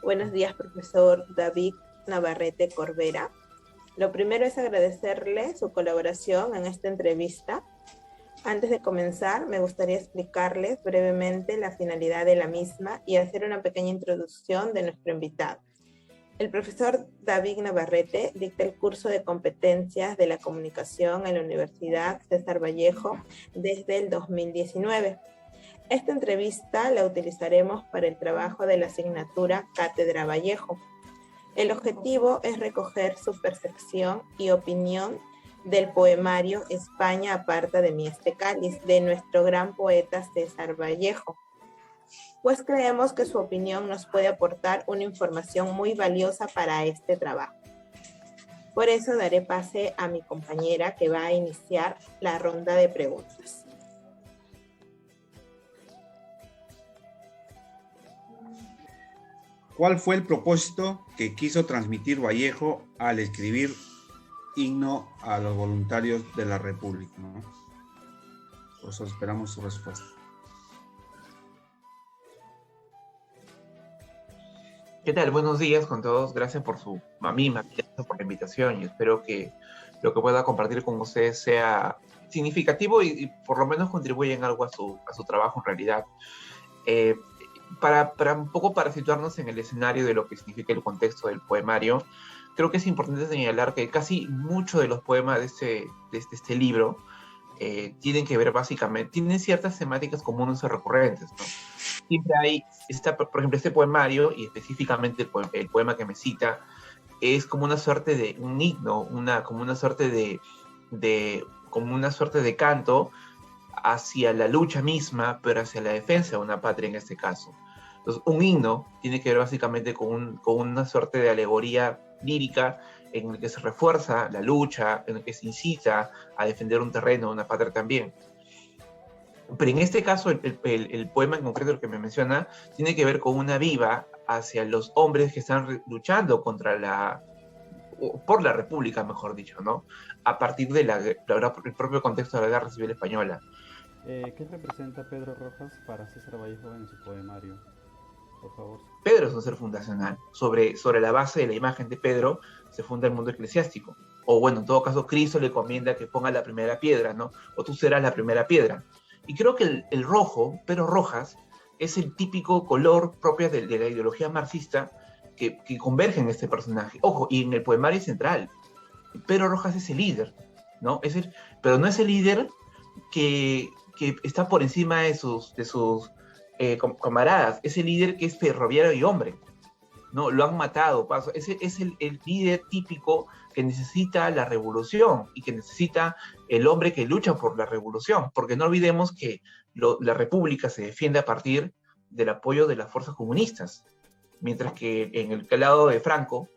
Buenos días, profesor David Navarrete Corbera. Lo primero es agradecerle su colaboración en esta entrevista. Antes de comenzar, me gustaría explicarles brevemente la finalidad de la misma y hacer una pequeña introducción de nuestro invitado. El profesor David Navarrete dicta el curso de competencias de la comunicación en la Universidad César Vallejo desde el 2019. Esta entrevista la utilizaremos para el trabajo de la asignatura Cátedra Vallejo. El objetivo es recoger su percepción y opinión del poemario España aparta de mí este cáliz, de nuestro gran poeta César Vallejo, pues creemos que su opinión nos puede aportar una información muy valiosa para este trabajo. Por eso daré pase a mi compañera que va a iniciar la ronda de preguntas. ¿Cuál fue el propósito que quiso transmitir Vallejo al escribir Himno a los Voluntarios de la República, ¿no? Por eso esperamos su respuesta. ¿Qué tal? Buenos días con todos. Gracias por por la invitación, y espero que lo que pueda compartir con ustedes sea significativo y por lo menos contribuya en algo a su trabajo en realidad. Para un poco para situarnos en el escenario de lo que significa el contexto del poemario, creo que es importante señalar que casi muchos de los poemas de este libro tienen que ver básicamente, tienen ciertas temáticas comunes o recurrentes, ¿no? Siempre hay, por ejemplo, este poemario, y específicamente el poema que me cita, es como una suerte de un himno, como una suerte de canto hacia la lucha misma, pero hacia la defensa de una patria en este caso. Entonces, un himno tiene que ver básicamente con una suerte de alegoría lírica en el que se refuerza la lucha, en el que se incita a defender un terreno, una patria también. Pero en este caso, el poema en concreto, el que me menciona, tiene que ver con una viva hacia los hombres que están luchando por la República, mejor dicho, ¿no? A partir del propio contexto de la Guerra Civil Española. ¿Qué representa Pedro Rojas para César Vallejo en su poemario? Por favor. Pedro es un ser fundacional. Sobre la base de la imagen de Pedro se funda el mundo eclesiástico. O bueno, en todo caso, Cristo le comienda que ponga la primera piedra, ¿no? O tú serás la primera piedra. Y creo que el rojo, Pedro Rojas, es el típico color propio de la ideología marxista que converge en este personaje. Ojo, y en el poemario central, Pedro Rojas es el líder, ¿no? Pero no es el líder que está por encima de sus camaradas. Es el líder que es ferroviario y hombre, ¿no? Lo han matado, ese es el líder típico que necesita la revolución y que necesita el hombre que lucha por la revolución, porque no olvidemos que la república se defiende a partir del apoyo de las fuerzas comunistas, mientras que en el lado de Franco,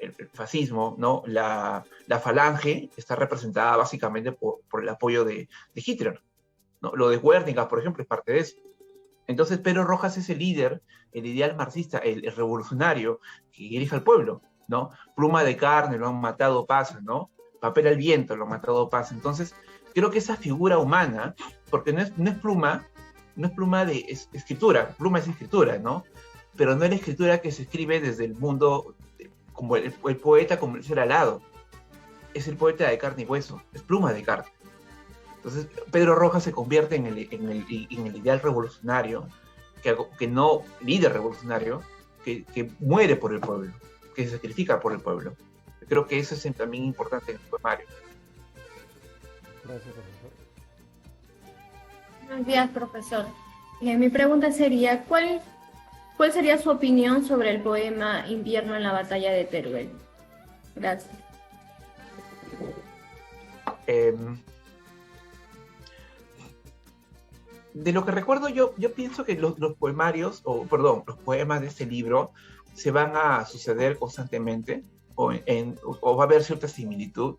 el fascismo, ¿no? La falange está representada básicamente por el apoyo de Hitler, ¿no? Lo de Wernicke, por ejemplo, es parte de eso. Entonces Pedro Rojas es el líder, el ideal marxista, el revolucionario que dirige al pueblo, ¿no? Pluma de carne, lo han matado, pasa, ¿no? Papel al viento, lo han matado, pasa. Entonces, creo que esa figura humana, porque no es pluma de escritura, pluma es escritura, ¿no? Pero no es la escritura que se escribe desde el mundo, como el poeta como el ser alado. Es el poeta de carne y hueso, es pluma de carne. Entonces, Pedro Rojas se convierte en el ideal revolucionario, líder revolucionario, que muere por el pueblo, que se sacrifica por el pueblo. Creo que eso es también importante en el poemario. Gracias, profesor. Buenos días, profesor. Mi pregunta sería, ¿cuál sería su opinión sobre el poema Invierno en la batalla de Teruel? Gracias. De lo que recuerdo, yo pienso que los poemas de este libro se van a suceder constantemente, o va a haber cierta similitud,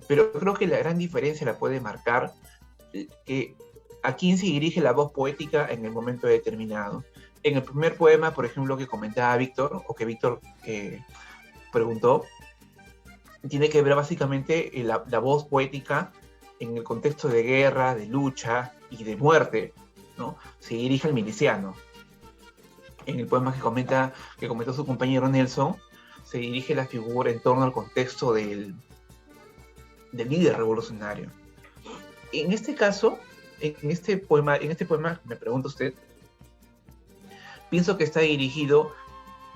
pero creo que la gran diferencia la puede marcar a quién se dirige la voz poética en el momento determinado. En el primer poema, por ejemplo, que comentaba Víctor, o que Víctor preguntó, tiene que ver básicamente la voz poética en el contexto de guerra, de lucha y de muerte, ¿no? Se dirige al miliciano. en el poema que comentó su compañero Nelson, se dirige la figura en torno al contexto del líder revolucionario. En este caso, en este poema, me pregunta usted, pienso que está dirigido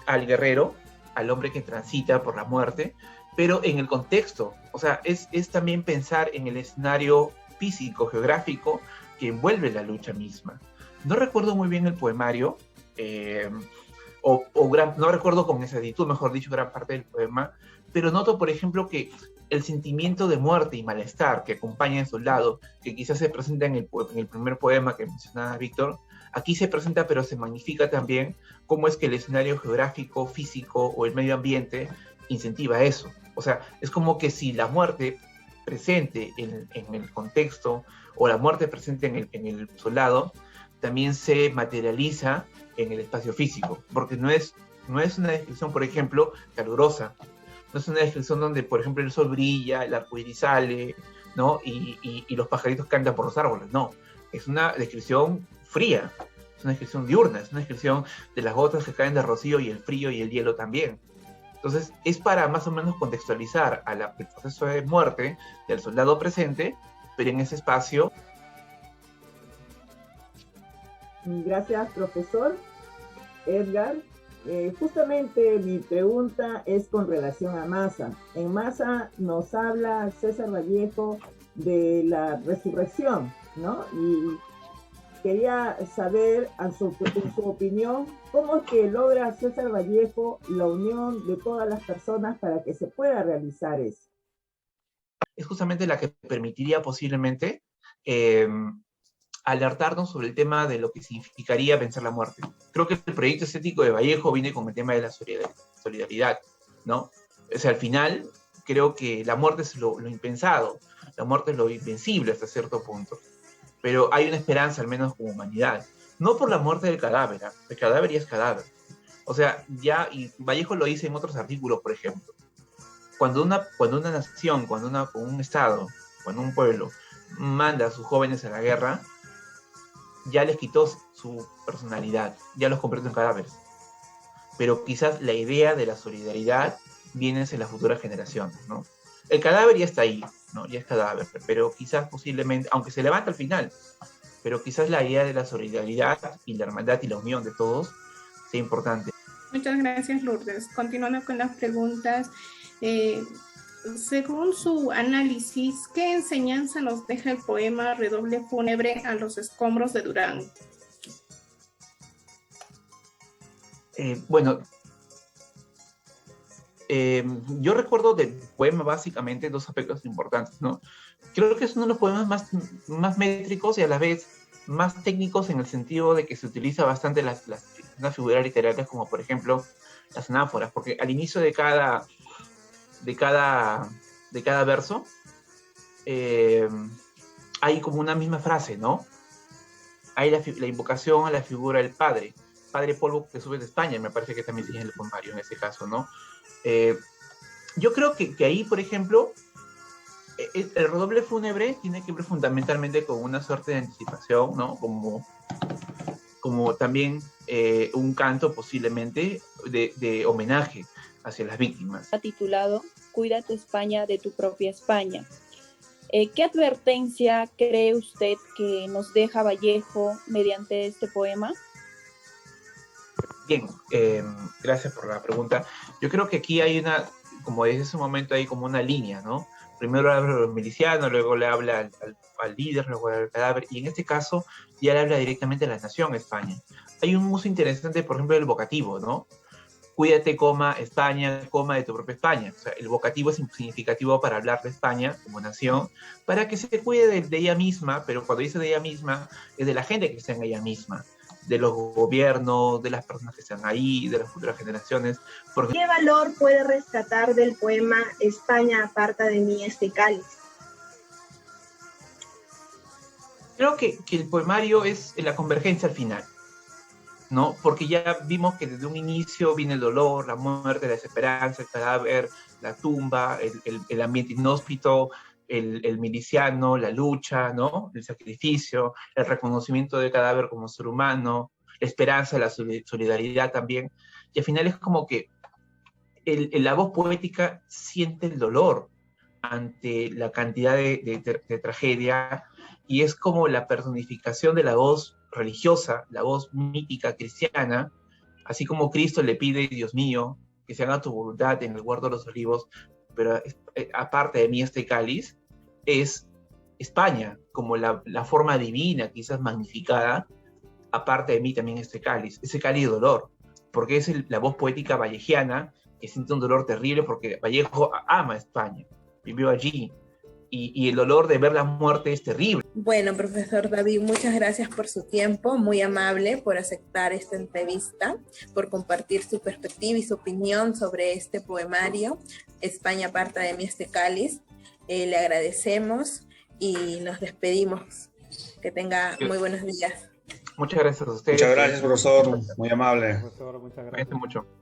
al guerrero, al hombre que transita por la muerte, pero en el contexto, o sea, es también pensar en el escenario físico, geográfico, que envuelve la lucha misma. No recuerdo muy bien el poemario, no recuerdo con exactitud, mejor dicho, gran parte del poema, pero noto, por ejemplo, que el sentimiento de muerte y malestar que acompaña al soldado, que quizás se presenta en el primer poema que mencionaba Víctor, aquí se presenta, pero se magnifica también cómo es que el escenario geográfico, físico o el medio ambiente incentiva eso. O sea, es como que si la muerte presente en el contexto o la muerte presente en el soldado también se materializa en el espacio físico, porque no es una descripción, por ejemplo, calurosa, no es una descripción donde, por ejemplo, el sol brilla, el arco iris sale, ¿no? Y los pajaritos cantan por los árboles, no. Es una descripción fría, es una descripción diurna, es una descripción de las gotas que caen de rocío y el frío y el hielo también. Entonces, es para más o menos contextualizar el proceso de muerte del soldado presente, pero en ese espacio. Gracias, profesor Edgar. Justamente mi pregunta es con relación a Maza. En Maza nos habla César Vallejo de la resurrección, ¿no? Y quería saber, en su opinión, cómo es que logra César Vallejo la unión de todas las personas para que se pueda realizar eso. Es justamente la que permitiría posiblemente alertarnos sobre el tema de lo que significaría vencer la muerte. Creo que el proyecto estético de Vallejo viene con el tema de la solidaridad, ¿no? O sea, al final, creo que la muerte es lo impensado, la muerte es lo invencible hasta cierto punto, pero hay una esperanza, al menos como humanidad, no por la muerte del cadáver, el cadáver ya es cadáver. O sea, y Vallejo lo dice en otros artículos, por ejemplo, cuando una nación, cuando un estado, cuando un pueblo manda a sus jóvenes a la guerra, ya les quitó su personalidad, ya los convirtió en cadáveres. Pero quizás la idea de la solidaridad viene en las futuras generaciones, ¿no? El cadáver ya está ahí, ¿no? Ya es cadáver, pero quizás posiblemente, aunque se levanta al final, pero quizás la idea de la solidaridad y la hermandad y la unión de todos sea importante. Muchas gracias, Lourdes. Continuando con las preguntas, según su análisis, ¿qué enseñanza nos deja el poema Redoble fúnebre a los escombros de Durango? Yo recuerdo del poema básicamente dos aspectos importantes, ¿no? Creo que es uno de los poemas más métricos y a la vez más técnicos en el sentido de que se utiliza bastante las figuras literarias, como por ejemplo las anáforas, porque al inicio de cada verso hay como una misma frase, ¿no? Hay la invocación a la figura del Padre Polvo que sube de España, me parece que también tiene el poemario en ese caso, ¿no? Yo creo que ahí, por ejemplo, el redoble fúnebre tiene que ver fundamentalmente con una suerte de anticipación, ¿no? Como también un canto posiblemente de homenaje hacia las víctimas. Titulado Cuídate España de tu propia España. ¿Qué advertencia cree usted que nos deja Vallejo mediante este poema? Bien, gracias por la pregunta. Yo creo que aquí hay como desde ese momento hay como una línea, ¿no? Primero habla a los milicianos, luego le habla al líder, luego al cadáver, y en este caso ya le habla directamente a la nación España. Hay un uso interesante, por ejemplo, del vocativo, ¿no? Cuídate, España, de tu propia España. O sea, el vocativo es significativo para hablar de España como nación, para que se cuide de ella misma, pero cuando dice de ella misma, es de la gente que está en ella misma, de los gobiernos, de las personas que están ahí, de las futuras generaciones. Porque... ¿Qué valor puede rescatar del poema España aparta de mí este cáliz? Creo que el poemario es la convergencia al final, ¿no? Porque ya vimos que desde un inicio viene el dolor, la muerte, la desesperanza, el cadáver, la tumba, el ambiente inhóspito, el miliciano, la lucha, ¿no? El sacrificio, el reconocimiento del cadáver como ser humano, la esperanza, la solidaridad también. Y al final es como que la voz poética siente el dolor ante la cantidad de tragedia, y es como la personificación de la voz religiosa, la voz mítica cristiana, así como Cristo le pide, Dios mío, que se haga tu voluntad en el huerto de los olivos, pero aparte de mí este cáliz, es España, como la forma divina, quizás magnificada, aparte de mí también este cáliz, ese cáliz de dolor, porque es la voz poética vallejiana, que siente un dolor terrible porque Vallejo ama a España, vivió allí, y el dolor de ver la muerte es terrible. Bueno, profesor David, muchas gracias por su tiempo, muy amable por aceptar esta entrevista, por compartir su perspectiva y su opinión sobre este poemario, España aparta de mí este cáliz. Le agradecemos y nos despedimos. Que tenga muy buenos días. Muchas gracias a ustedes. Muchas gracias, profesor, muy amable. Profesor, muchas gracias. Cuídense mucho.